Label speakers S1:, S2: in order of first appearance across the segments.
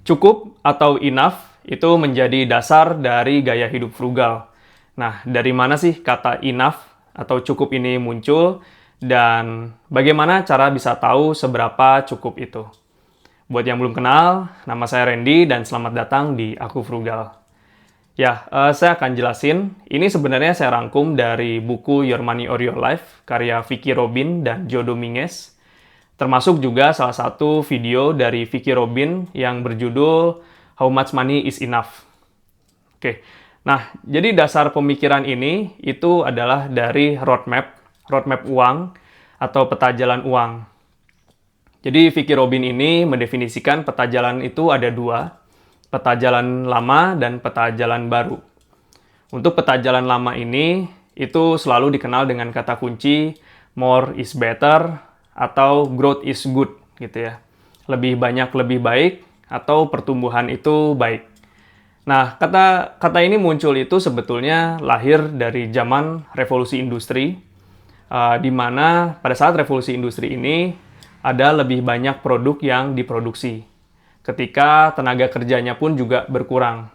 S1: Cukup atau enough itu menjadi dasar dari gaya hidup frugal. Nah, dari mana sih kata enough atau cukup ini muncul dan bagaimana cara bisa tahu seberapa cukup itu? Buat yang belum kenal, nama saya Randy dan selamat datang di Aku Frugal. Ya, saya akan jelasin. Ini sebenarnya saya rangkum dari buku Your Money or Your Life, karya Vicki Robin dan Joe Dominguez. Termasuk juga salah satu video dari Vicki Robin yang berjudul How Much Money is Enough. Oke, nah jadi dasar pemikiran ini itu adalah dari roadmap uang atau peta jalan uang. Jadi Vicki Robin ini mendefinisikan peta jalan itu ada dua, peta jalan lama dan peta jalan baru. Untuk peta jalan lama ini itu selalu dikenal dengan kata kunci more is better atau growth is good gitu ya. Lebih banyak lebih baik atau pertumbuhan itu baik. Nah, kata ini muncul itu sebetulnya lahir dari zaman revolusi industri, di mana pada saat revolusi industri ini ada lebih banyak produk yang diproduksi, ketika tenaga kerjanya pun juga berkurang.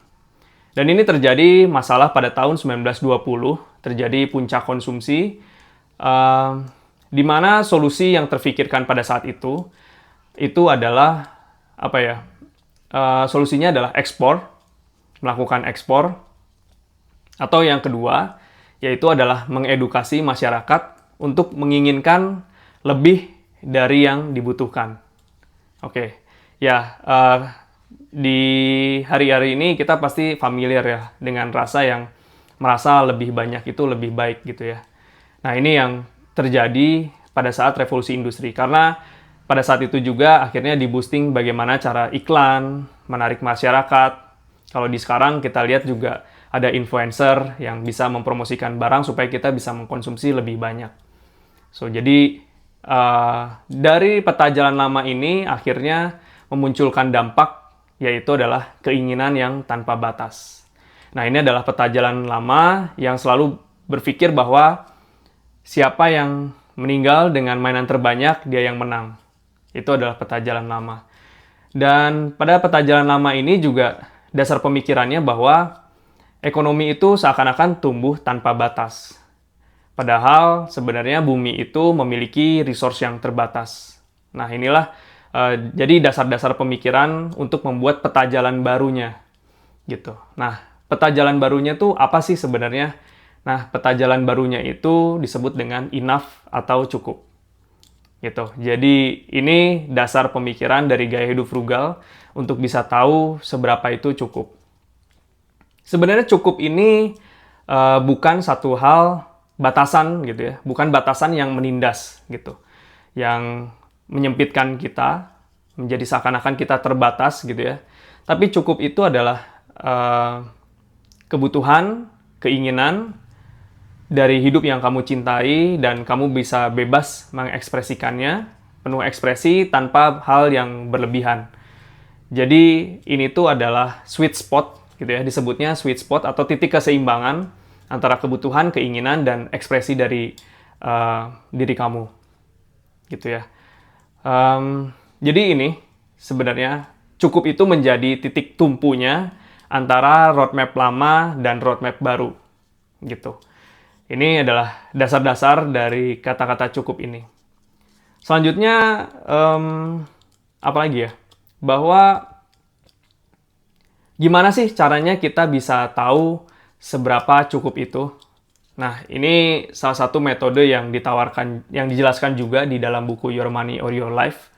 S1: Dan ini terjadi masalah pada tahun 1920, terjadi puncak konsumsi, di mana solusi yang terfikirkan pada saat itu adalah solusinya adalah ekspor, melakukan ekspor, atau yang kedua yaitu adalah mengedukasi masyarakat untuk menginginkan lebih dari yang dibutuhkan. Oke, ya di hari-hari ini kita pasti familiar ya dengan rasa yang merasa lebih banyak itu lebih baik gitu ya. Nah ini yang terjadi pada saat revolusi industri, karena pada saat itu juga akhirnya di-boosting bagaimana cara iklan, menarik masyarakat. Kalau di sekarang kita lihat juga ada influencer yang bisa mempromosikan barang supaya kita bisa mengkonsumsi lebih banyak. So, jadi dari peta jalan lama ini akhirnya memunculkan dampak, yaitu adalah keinginan yang tanpa batas. Nah, ini adalah peta jalan lama yang selalu berpikir bahwa siapa yang meninggal dengan mainan terbanyak, dia yang menang. Itu adalah peta jalan lama. Dan pada peta jalan lama ini juga dasar pemikirannya bahwa ekonomi itu seakan-akan tumbuh tanpa batas. Padahal sebenarnya bumi itu memiliki resource yang terbatas. Nah inilah jadi dasar-dasar pemikiran untuk membuat peta jalan barunya. Gitu. Nah peta jalan barunya tuh apa sih sebenarnya? Nah, peta jalan barunya itu disebut dengan enough atau cukup. Gitu. Jadi, ini dasar pemikiran dari gaya hidup frugal untuk bisa tahu seberapa itu cukup. Sebenarnya cukup ini bukan satu hal batasan gitu ya, bukan batasan yang menindas gitu. Yang menyempitkan kita menjadi seakan-akan kita terbatas gitu ya. Tapi cukup itu adalah kebutuhan, keinginan dari hidup yang kamu cintai dan kamu bisa bebas mengekspresikannya, penuh ekspresi tanpa hal yang berlebihan. Jadi ini tuh adalah sweet spot gitu ya, disebutnya sweet spot atau titik keseimbangan antara kebutuhan, keinginan dan ekspresi dari diri kamu. Gitu ya. Jadi ini sebenarnya cukup itu menjadi titik tumpunya antara roadmap lama dan roadmap baru. Gitu. Ini adalah dasar-dasar dari kata-kata cukup ini. Selanjutnya, apa lagi ya? Bahwa gimana sih caranya kita bisa tahu seberapa cukup itu? Nah, ini salah satu metode yang ditawarkan, yang dijelaskan juga di dalam buku Your Money or Your Life.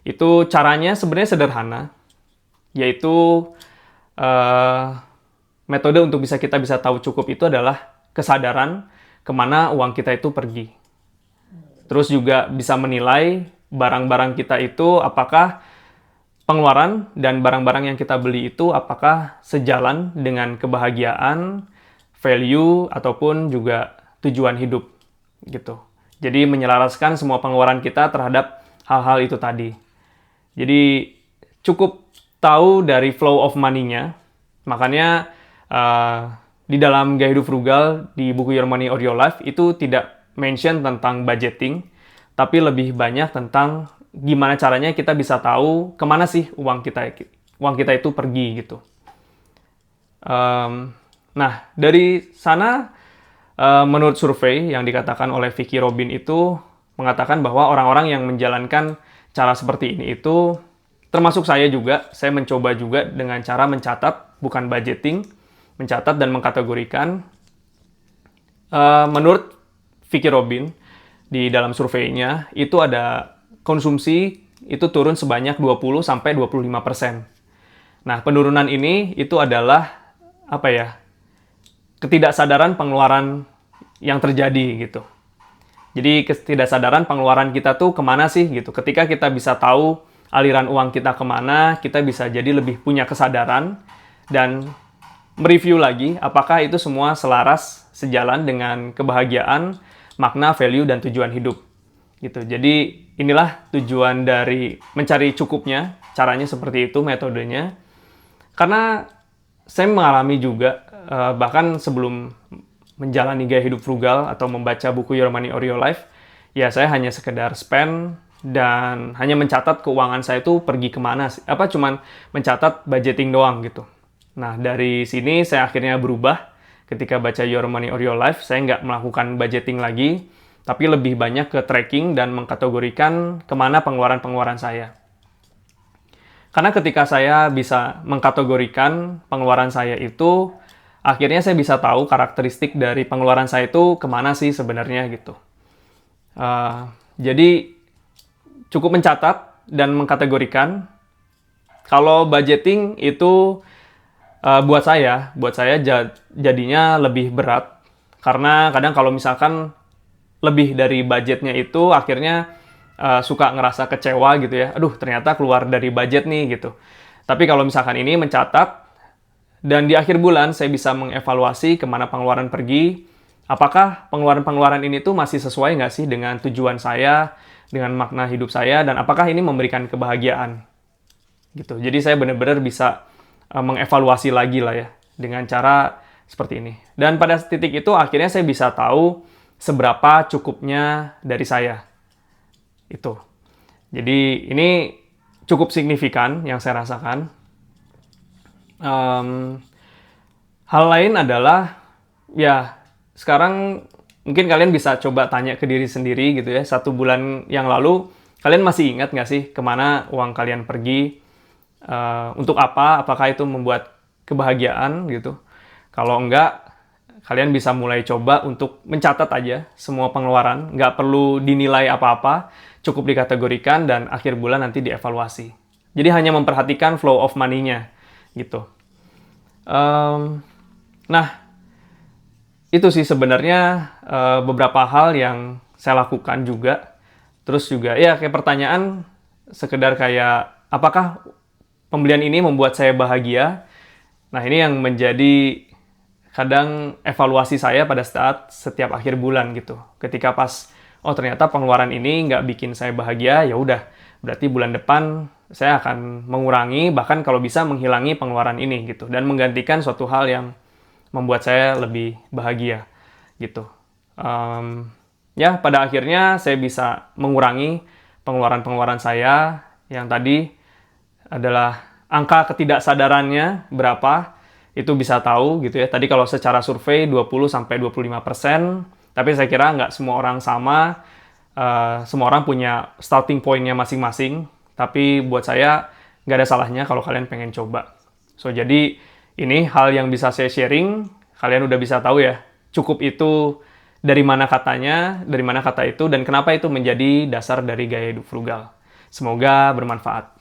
S1: Itu caranya sebenarnya sederhana, yaitu metode untuk kita bisa tahu cukup itu adalah kesadaran kemana uang kita itu pergi. Terus juga bisa menilai barang-barang kita itu apakah pengeluaran dan barang-barang yang kita beli itu apakah sejalan dengan kebahagiaan, value, ataupun juga tujuan hidup. Gitu. Jadi menyelaraskan semua pengeluaran kita terhadap hal-hal itu tadi. Jadi cukup tahu dari flow of money-nya. Makanya di dalam gaya hidup frugal di buku Your Money or Your Life itu tidak mention tentang budgeting, tapi lebih banyak tentang gimana caranya kita bisa tahu kemana sih uang kita uang kita itu pergi gitu. Nah, dari sana menurut survei yang dikatakan oleh Vicki Robin itu mengatakan bahwa orang-orang yang menjalankan cara seperti ini itu, termasuk saya juga, saya mencoba juga dengan cara mencatat, bukan budgeting, mencatat dan mengkategorikan. Menurut Vicki Robin, di dalam surveinya, itu ada konsumsi itu turun sebanyak 20-25%. Nah, penurunan ini itu adalah, ketidaksadaran pengeluaran yang terjadi gitu. Jadi ketidaksadaran pengeluaran kita tuh kemana sih gitu. Ketika kita bisa tahu aliran uang kita kemana, kita bisa jadi lebih punya kesadaran dan mereview lagi apakah itu semua selaras sejalan dengan kebahagiaan, makna, value, dan tujuan hidup. Gitu. Jadi inilah tujuan dari mencari cukupnya, caranya seperti itu, metodenya. Karena saya mengalami juga, bahkan sebelum menjalani gaya hidup frugal atau membaca buku Your Money or Your Life, ya saya hanya sekedar spend dan hanya mencatat keuangan saya itu pergi kemana sih. Cuman mencatat budgeting doang gitu. Nah, dari sini saya akhirnya berubah. Ketika baca Your Money or Your Life, saya nggak melakukan budgeting lagi, tapi lebih banyak ke tracking dan mengkategorikan kemana pengeluaran-pengeluaran saya. Karena ketika saya bisa mengkategorikan pengeluaran saya itu, akhirnya saya bisa tahu karakteristik dari pengeluaran saya itu kemana sih sebenarnya gitu. Jadi, cukup mencatat dan mengkategorikan. Kalau budgeting itu buat saya jadinya lebih berat. Karena kadang kalau misalkan lebih dari budgetnya itu akhirnya suka ngerasa kecewa gitu ya. Aduh, ternyata keluar dari budget nih gitu. Tapi kalau misalkan ini mencatat dan di akhir bulan saya bisa mengevaluasi kemana pengeluaran pergi. Apakah pengeluaran-pengeluaran ini tuh masih sesuai nggak sih dengan tujuan saya, dengan makna hidup saya, dan apakah ini memberikan kebahagiaan gitu. Jadi saya benar-benar bisa mengevaluasi lagi lah ya dengan cara seperti ini. Dan pada titik itu akhirnya saya bisa tahu seberapa cukupnya dari saya. Itu. Jadi ini cukup signifikan yang saya rasakan. Hal lain adalah ya sekarang mungkin kalian bisa coba tanya ke diri sendiri gitu ya. 1 bulan yang lalu kalian masih ingat nggak sih kemana uang kalian pergi? Untuk apa? Apakah itu membuat kebahagiaan gitu? Kalau enggak, kalian bisa mulai coba untuk mencatat aja semua pengeluaran. Nggak perlu dinilai apa-apa, cukup dikategorikan dan akhir bulan nanti dievaluasi. Jadi hanya memperhatikan flow of money-nya gitu. Nah, itu sih sebenarnya beberapa hal yang saya lakukan juga. Terus juga ya kayak pertanyaan sekedar kayak apakah pembelian ini membuat saya bahagia? Nah, ini yang menjadi kadang evaluasi saya pada saat setiap akhir bulan gitu. Ketika pas, oh ternyata pengeluaran ini nggak bikin saya bahagia, ya udah, berarti bulan depan saya akan mengurangi, bahkan kalau bisa menghilangi pengeluaran ini gitu. Dan menggantikan suatu hal yang membuat saya lebih bahagia gitu. Ya, pada akhirnya saya bisa mengurangi pengeluaran-pengeluaran saya yang tadi adalah angka ketidaksadarannya berapa, itu bisa tahu gitu ya. Tadi kalau secara survei 20-25%, tapi saya kira nggak semua orang sama, semua orang punya starting point-nya masing-masing, tapi buat saya nggak ada salahnya kalau kalian pengen coba. So, jadi ini hal yang bisa saya sharing, kalian udah bisa tahu ya, cukup itu dari mana katanya, dari mana kata itu, dan kenapa itu menjadi dasar dari gaya hidup frugal. Semoga bermanfaat.